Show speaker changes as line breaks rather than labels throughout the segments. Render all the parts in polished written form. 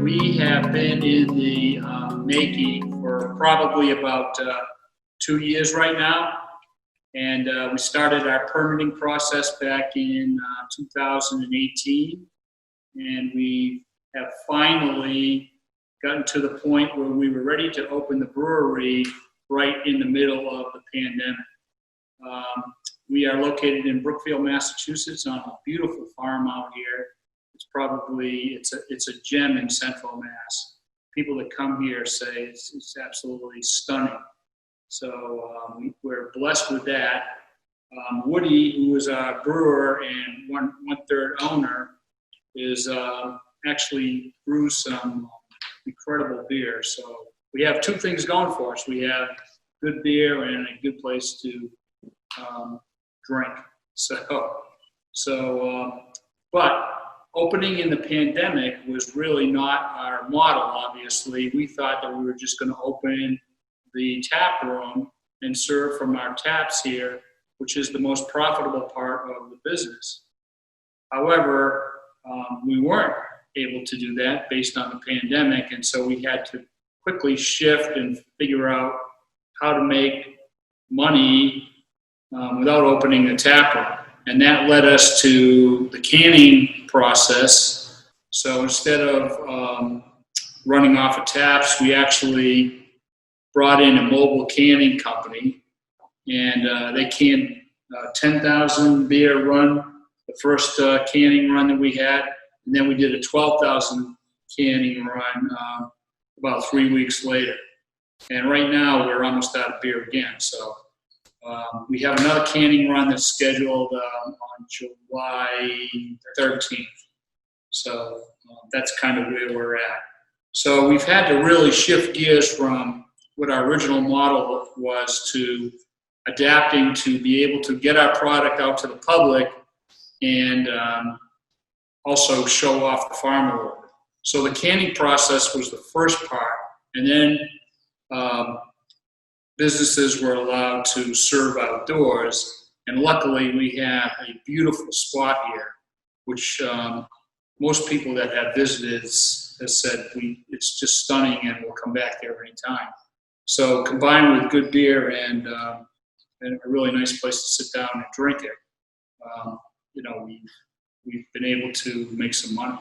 We have been in the making for probably about 2 years right now. And we started our permitting process back in 2018. And we have finally gotten to the point where we were ready to open the brewery right in the middle of the pandemic. We are located in Brookfield, Massachusetts, on a beautiful farm out here. It's a gem in Central Mass. People that come here say it's absolutely stunning. So we're blessed with that. Woody, who is our brewer and one-third owner, is actually brews some incredible beer. So we have two things going for us. We have good beer and a good place to drink. But opening in the pandemic was really not our model, obviously. We thought that we were just going to open the tap room and serve from our taps here, which is the most profitable part of the business. However, we weren't able to do that based on the pandemic, and so we had to quickly shift and figure out how to make money without opening a tap room. And that led us to the canning process. So instead of running off of taps, we actually brought in a mobile canning company, and they canned 10,000 beer run, the first canning run that we had, and then we did a 12,000 canning run about 3 weeks later. And right now we're almost out of beer again. So we have another canning run that's scheduled on July 13th. So that's kind of where we're at. So we've had to really shift gears from what our original model was to adapting to be able to get our product out to the public and also show off the farm a little bit. So the canning process was the first part, and then businesses were allowed to serve outdoors, and luckily we have a beautiful spot here, which most people that have visited have said it's just stunning and we'll come back there anytime. So combined with good beer and a really nice place to sit down and drink it, we've been able to make some money,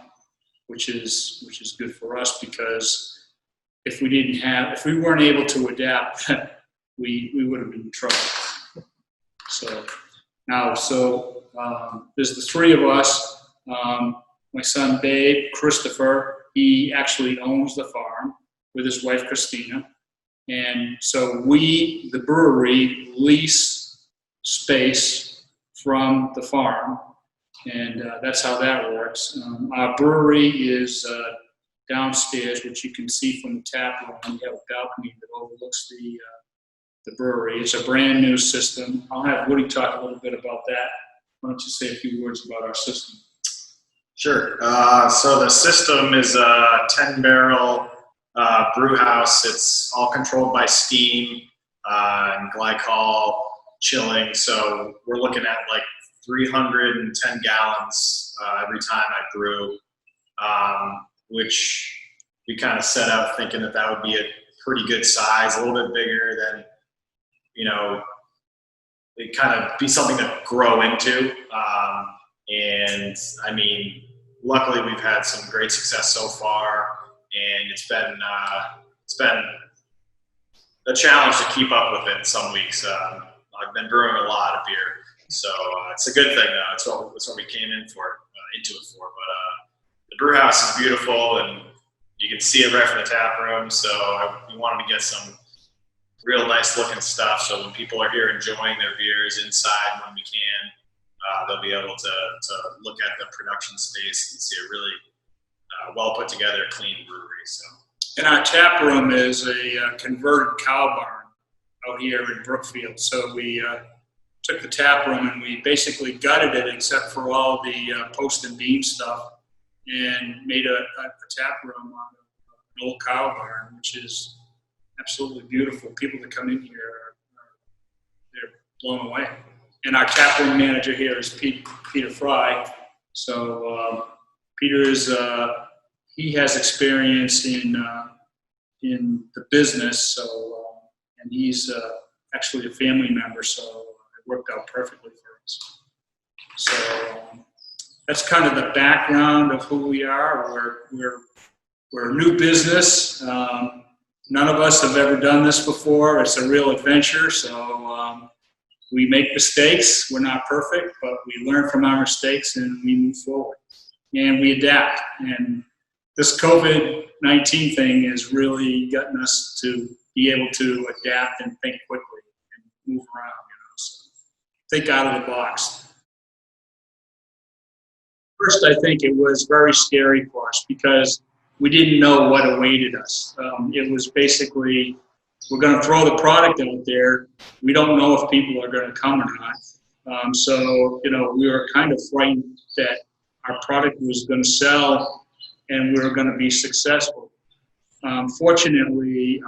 which is good for us, because if we weren't able to adapt, we would have been in trouble. So there's the three of us. My son Babe, Christopher, he actually owns the farm with his wife Christina. And so we, the brewery, lease space from the farm, and that's how that works. Our brewery is downstairs, which you can see from the tap room. We have a balcony that overlooks the brewery. It's a brand new system. I'll have Woody talk a little bit about that. Why don't you say a few words about our system?
Sure. So the system is a 10-barrel brew house. It's all controlled by steam and glycol chilling. So we're looking at like 310 gallons every time I brew, which we kind of set out thinking that would be a pretty good size, a little bit bigger than, it kind of be something to grow into. And I mean, luckily we've had some great success so far, and it's been a challenge to keep up with it in some weeks. I've been brewing a lot of beer, so it's a good thing. It's what we came into it for. But the brew house is beautiful, and you can see it right from the tap room. So we wanted to get some real nice looking stuff, so when people are here enjoying their beers inside when we can, they'll be able to look at the production space and see a really well put together, clean brewery. So.
And our tap room is a converted cow barn out here in Brookfield. So we took the tap room and we basically gutted it except for all the post and beam stuff, and made a tap room on an old cow barn, which is absolutely beautiful. People that come in here, they're blown away. And our tap room manager here is Peter Fry. So Peter is he has experience in the business, so and he's actually a family member, so it worked out perfectly for us. So that's kind of the background of who we are. We're a new business. None of us have ever done this before. It's a real adventure, so we make mistakes. We're not perfect, but we learn from our mistakes and we move forward. And we adapt. And this COVID-19 thing has really gotten us to be able to adapt and think quickly and move around, so think out of the box. First, I think it was very scary for us because we didn't know what awaited us. It was basically, we're going to throw the product out there. We don't know if people are going to come or not. So, we were kind of frightened that our product was going to sell and we were going to be successful. Fortunately,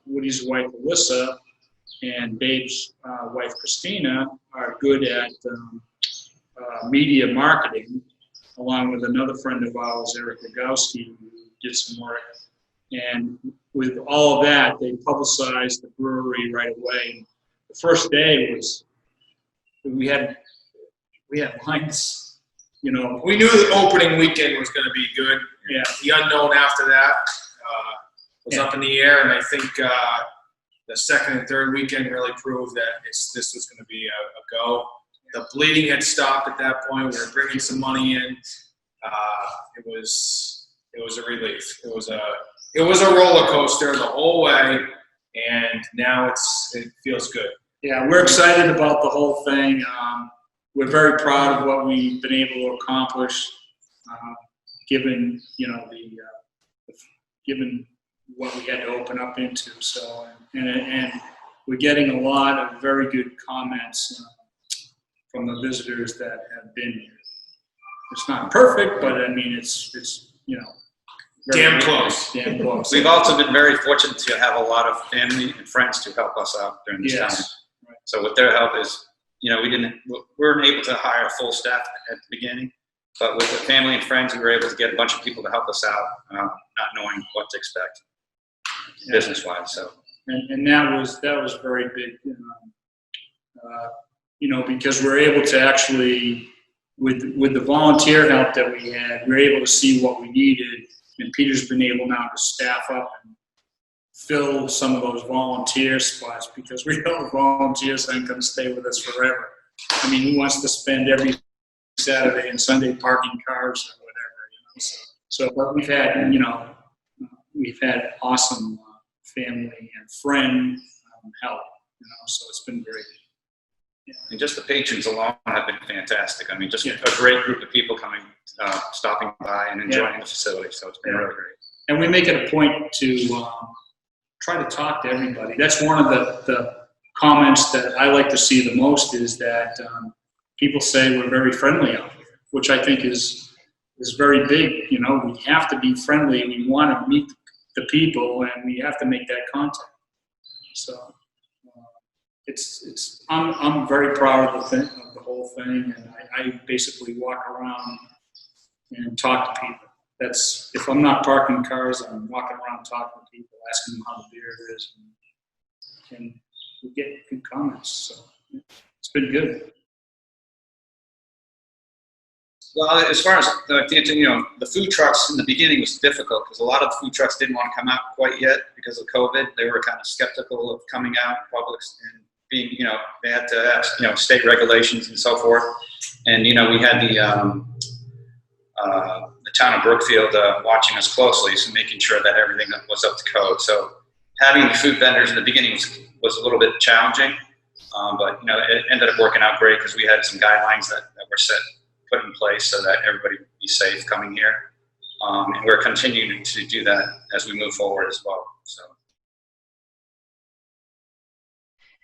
Woody's wife, Alyssa, and Dave's wife, Christina, are good at media marketing, along with another friend of ours, Eric Rogowski, who did some work. And with all of that, they publicized the brewery right away. The first day was, we had lines.
We knew the opening weekend was going to be good.
Yeah.
The unknown after that was up in the air, and I think the second and third weekend really proved that this was going to be a go. The bleeding had stopped at that point. We were bringing some money in. It was a relief. It was a roller coaster the whole way, and now it feels good.
Yeah, we're excited about the whole thing. We're very proud of what we've been able to accomplish, given given what we had to open up into. So, and we're getting a lot of very good comments from the visitors that have been here. It's not perfect, but I mean it's
Damn close.
Damn close.
We've also been very fortunate to have a lot of family and friends to help us out during this time.
Right.
So with their help we weren't able to hire a full staff at the beginning, but with the family and friends, we were able to get a bunch of people to help us out, not knowing what to expect business-wise. So.
And that was very big, because we're able to actually, with the volunteer help that we had, we were able to see what we needed, and Peter's been able now to staff up and fill some of those volunteer spots, because we know volunteers aren't going to stay with us forever. I mean, who wants to spend every Saturday and Sunday parking cars or whatever, So, but we've had awesome family and friend help, so it's been great. Yeah.
And just the patrons alone have been fantastic. I mean, just a great group of people coming, stopping by and enjoying the facility. So it's been really great.
And we make it a point to try to talk to everybody. That's one of the comments that I like to see the most, is that people say we're very friendly out here, which I think is very big. We have to be friendly. We want to meet the people, and we have to make that contact. So I'm very proud of the whole thing, and I basically walk around and talk to people. That's, if I'm not parking cars, I'm walking around talking to people, asking them how the beer is, and we get good comments. So it's been good.
Well, as far as the food trucks in the beginning was difficult, because a lot of the food trucks didn't want to come out quite yet because of COVID. They were kind of skeptical of coming out in public and being, they had to have, state regulations and so forth. And, we had the town of Brookfield watching us closely, so making sure that everything was up to code. So having the food vendors in the beginning was a little bit challenging, but it ended up working out great, because we had some guidelines that were put in place so that everybody would be safe coming here, and we're continuing to do that as we move forward as well. So.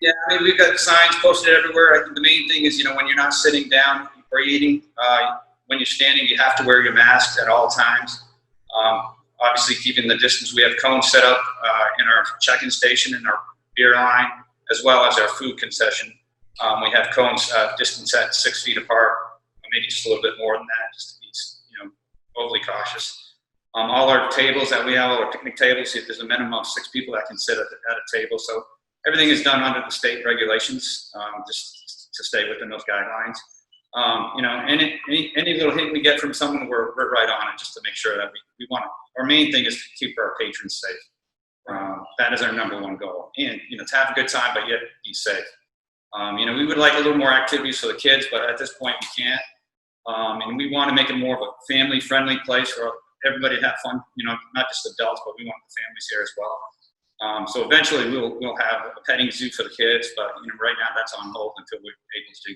Yeah, I mean, we've got signs posted everywhere. I think the main thing is, when you're not sitting down or eating, when you're standing, you have to wear your mask at all times. Obviously, keeping the distance. We have cones set up in our check-in station, in our beer line, as well as our food concession. We have cones distance at 6 feet apart, maybe just a little bit more than that, just to be, overly cautious. All our tables that we have, all our picnic tables, there's a minimum of 6 people that can sit at a table. So everything is done under the state regulations, just to stay within those guidelines. You know, any little hint we get from someone, we're right on it, just to make sure that we want to. Our main thing is to keep our patrons safe. That is our #1 goal, and you know, to have a good time, but yet be safe. You know, we would like a little more activities for the kids, but at this point we can't. And we want to make it more of a family-friendly place for everybody to have fun. You know, not just adults, but we want the families here as well. So eventually we'll have a petting zoo for the kids, but you know, right now that's on hold until we're able to,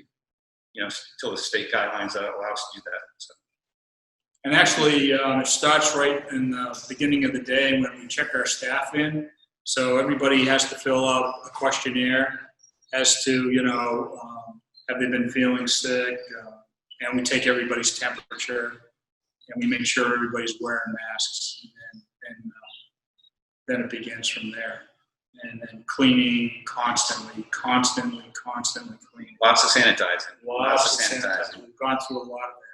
you know, until the state guidelines allow us to do that. So.
And actually, it starts right in the beginning of the day when we check our staff in. So everybody has to fill out a questionnaire as to, you know, have they been feeling sick? And we take everybody's temperature, and we make sure everybody's wearing masks. And then it begins from there. And then cleaning constantly cleaning.
Lots of sanitizing.
Lots of sanitizing. We've gone through a lot of that.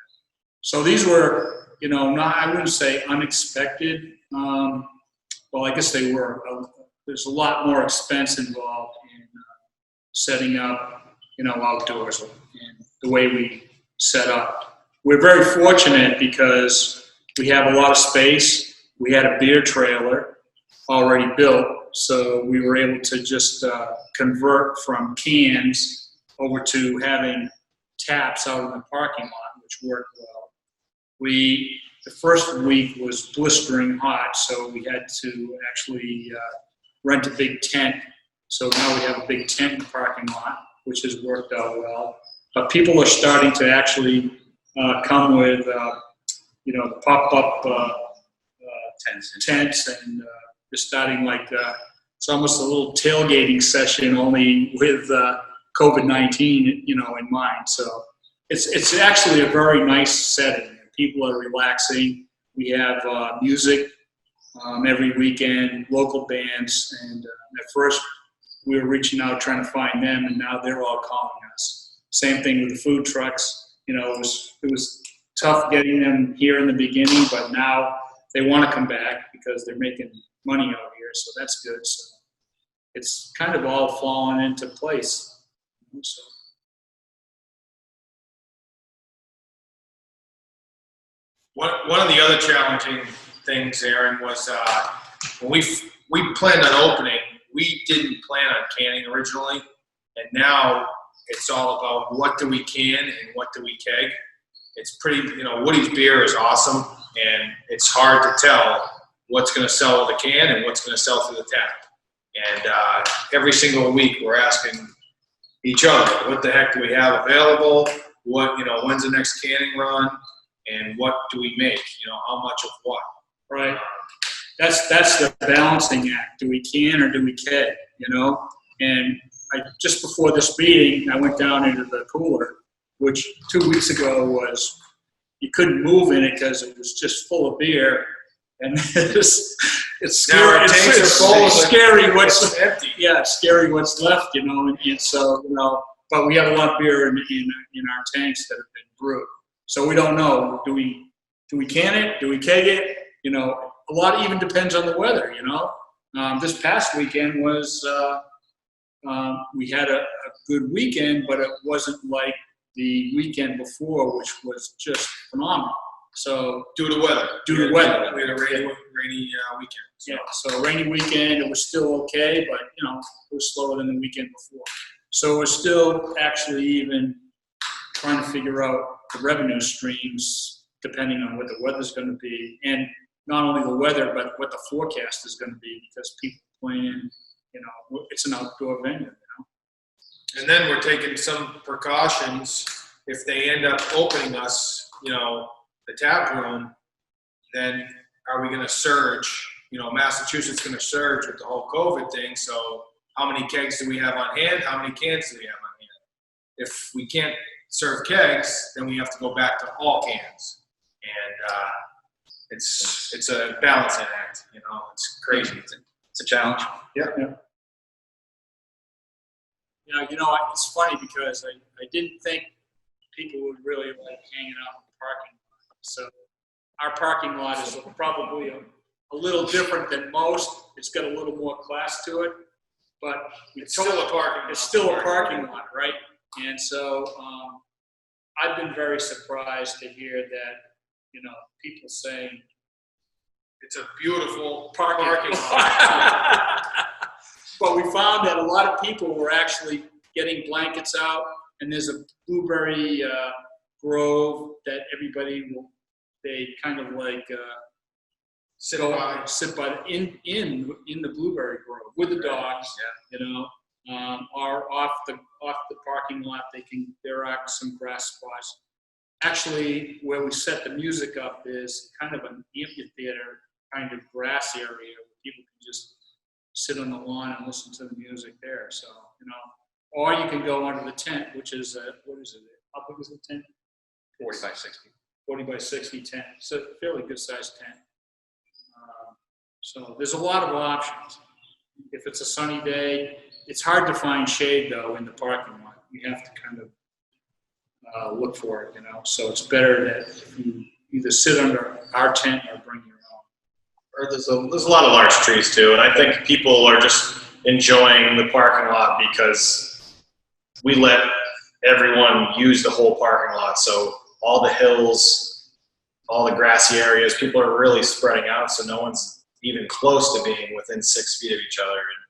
So these were, you know, I wouldn't say unexpected. Well, I guess they were. There's a lot more expense involved in setting up, you know, outdoors and the way we set up. We're very fortunate because we have a lot of space. We had a beer trailer already built, so we were able to just convert from cans over to having taps out in the parking lot, which worked well. The first week was blistering hot, so we had to actually rent a big tent. So now we have a big tent in the parking lot, which has worked out well. But people are starting to actually come with, you know, the pop-up tents, and they're starting like it's almost a little tailgating session, only with COVID-19, you know, in mind. So it's actually a very nice setting. People are relaxing. We have music every weekend, local bands, and at first we were reaching out trying to find them, and now they're all calling us. Same thing with the food trucks. You know, it was tough getting them here in the beginning, but now they want to come back because they're making money out here, so that's good. So it's kind of all fallen into place. So.
One of the other challenging things, Aaron, was when we planned on opening, we didn't plan on canning originally, and now it's all about what do we can and what do we keg. It's pretty, you know, Woody's beer is awesome, and it's hard to tell what's going to sell with a can and what's going to sell through the tap. And every single week we're asking each other, what the heck do we have available? What, you know, when's the next canning run? And what do we make? You know, how much of what?
Right. That's the balancing act. Do we can or do we keg? You know. And just before this meeting, I went down into the cooler, which 2 weeks ago was you couldn't move in it because it was just full of beer, and it's scary. It's scary what's empty. Yeah, it's scary what's left. You know, and so, you know, but we have a lot of beer in our tanks that have been brewed. So we don't know. Do we can it? Do we keg it? You know, a lot even depends on the weather. You know, this past weekend was we had a good weekend, but it wasn't like the weekend before, which was just phenomenal. So
due to weather. We had a rainy weekend. So.
Yeah, so rainy weekend. It was still okay, but you know, it was slower than the weekend before. So we're still actually even trying to figure out the revenue streams depending on what the weather's going to be, and not only the weather, but what the forecast is going to be, because people plan, you know, it's an outdoor venue, you know.
And then we're taking some precautions. If they end up opening us, you know, the tap room, then are we going to surge? You know, Massachusetts going to surge with the whole COVID thing. So how many kegs do we have on hand? How many cans do we have on hand? If we can't serve kegs, then we have to go back to all cans, and it's a balancing act. You know, it's crazy.
It's a challenge.
Yeah.
Yeah, you know, it's funny because I didn't think people would really like hanging out in the parking lot. So our parking lot is probably a little different than most. It's got a little more class to it, but
It's still a parking lot.
It's still a parking lot, right? And so I've been very surprised to hear that, people saying
It's a beautiful
parking
lot.
But we found that a lot of people were actually getting blankets out, and there's a blueberry grove that they kind of like sit by in the blueberry grove with the dogs, or off the parking lot. There are some grass spots. Actually, where we set the music up is kind of an amphitheater kind of grass area where people can just sit on the lawn and listen to the music there. So, or you can go under the tent, which is, what is it? How big is the tent?
40 by 60.
40 by 60 tent. It's a fairly good sized tent. So there's a lot of options. If it's a sunny day, it's hard to find shade though in the parking lot. You have to kind of look for it, So it's better that if you either sit under our tent or bring your own.
Or there's a lot of large trees too, and I think people are just enjoying the parking lot because we let everyone use the whole parking lot. So all the hills, all the grassy areas, people are really spreading out, so no one's even close to being within 6 feet of each other. And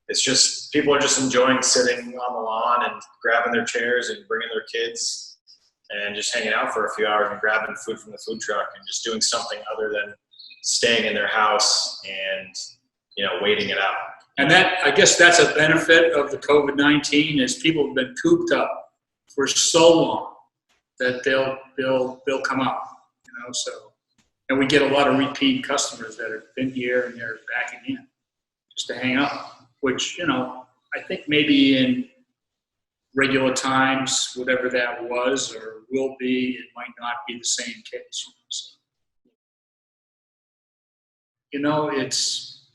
it's just, people are just enjoying sitting on the lawn and grabbing their chairs and bringing their kids and just hanging out for a few hours and grabbing food from the food truck and just doing something other than staying in their house and, waiting it out.
And I guess that's a benefit of the COVID-19 is people have been cooped up for so long that they'll come out, so, and we get a lot of repeat customers that have been here and they're backing in just to hang out, which, I think maybe in regular times, whatever that was or will be, it might not be the same case. So,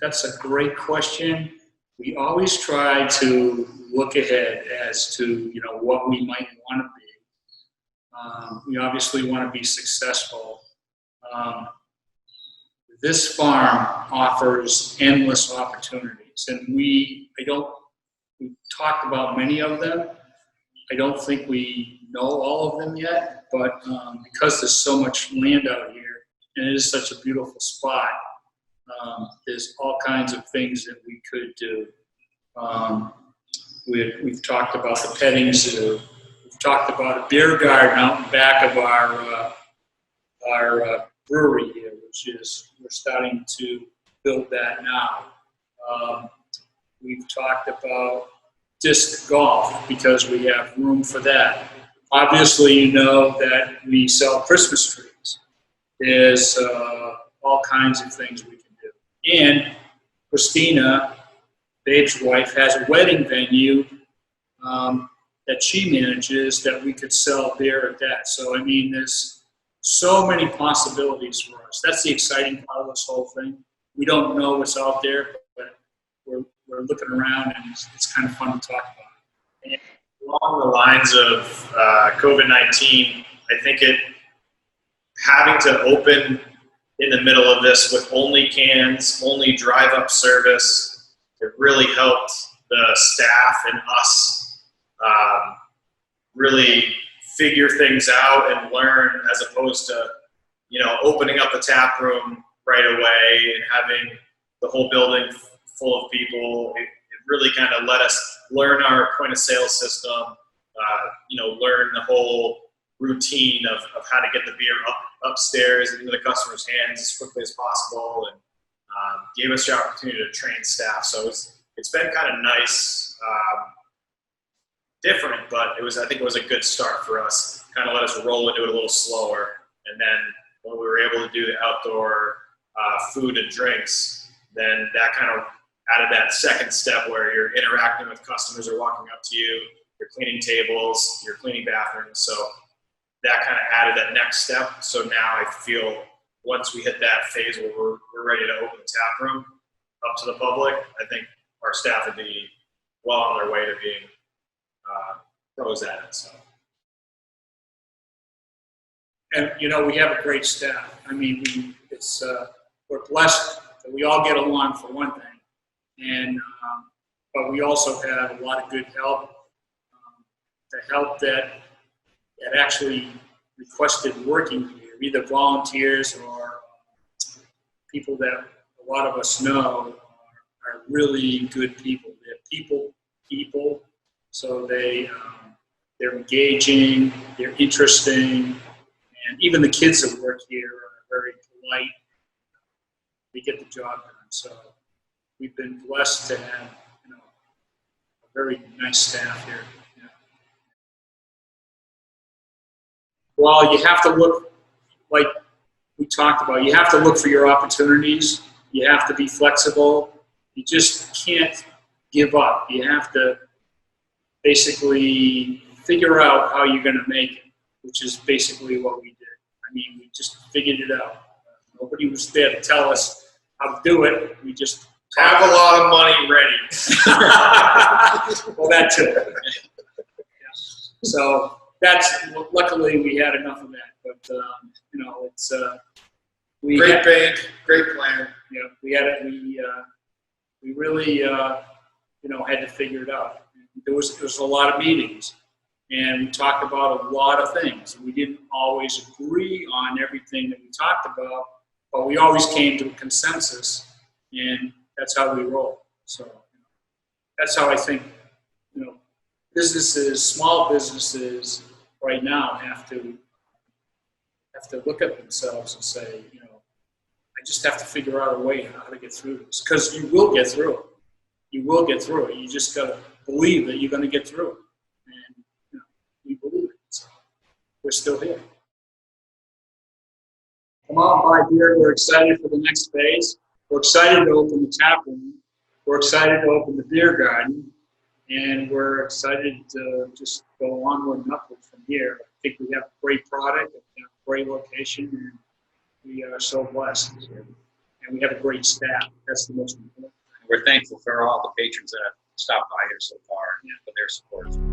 that's a great question. We always try to look ahead as to, what we might want to be. We obviously want to be successful. This farm offers endless opportunities, and we talked about many of them. I don't think we know all of them yet, but because there's so much land out here, and it is such a beautiful spot, there's all kinds of things that we could do. We've talked about the petting zoo. We've talked about a beer garden out in back of our brewery here, which is, we're starting to build that now. We've talked about disc golf because we have room for that. Obviously, that we sell Christmas trees. There's all kinds of things we can do. And Christina, Babe's wife, has a wedding venue that she manages that we could sell beer at that. So, there's so many possibilities for us. That's the exciting part of this whole thing. We don't know what's out there, but we're looking around, and it's kind of fun to talk about.
And along the lines of COVID-19, I think having to open in the middle of this with only cans, only drive-up service, it really helped the staff and us really figure things out and learn, as opposed to, opening up the tap room right away and having the whole building full of people. It really kind of let us learn our point of sale system, learn the whole routine of how to get the beer upstairs and into the customer's hands as quickly as possible, and gave us the opportunity to train staff. So it's been kind of nice, different, but I think it was a good start for us. Kind of let us roll into it a little slower, and then when we were able to do the outdoor food and drinks, then that kind of added that second step where you're interacting with customers or walking up to you, you're cleaning tables, you're cleaning bathrooms. So that kind of added that next step. So now I feel once we hit that phase where we're ready to open the tap room up to the public, I think our staff would be well on their way to being pros at it. So.
And, you know, we have a great staff. I mean, we're blessed that we all get along, for one thing. And, but we also have a lot of good help. The help that actually requested working here, either volunteers or people that a lot of us know are really good people. They're people, so they're engaging, they're interesting, and even the kids that work here are very polite. They get the job done. So we've been blessed to have, you know, a very nice staff here. Yeah. Well, you have to look, like we talked about, you have to look for your opportunities. You have to be flexible. You just can't give up. You have to basically figure out how you're going to make it, which is basically what we did. I mean, we just figured it out. Nobody was there to tell us how to do it. We just
Have a lot of money ready.
well, that too. Yeah. So luckily we had enough of that. But you know, it's
Great bank, great plan.
Yeah, we really you know, had to figure it out. There was a lot of meetings, and we talked about a lot of things. We didn't always agree on everything that we talked about, but we always came to a consensus, and that's how we roll. So that's how I think, you know, businesses, small businesses right now have to look at themselves and say, you know, I just have to figure out a way how to get through this, because you will get through it. You will get through it. You just got to believe that you're going to get through it. And, you know, we believe it. So we're still here. Come on, buy beer. We're excited for the next phase. We're excited to open the tap room. We're excited to open the beer garden. And we're excited to just go onward and upward from here. I think we have a great product, we have a great location, and we are so blessed. And we have a great staff. That's the most important.
We're thankful for all the patrons that have stopped by here so far, for their support.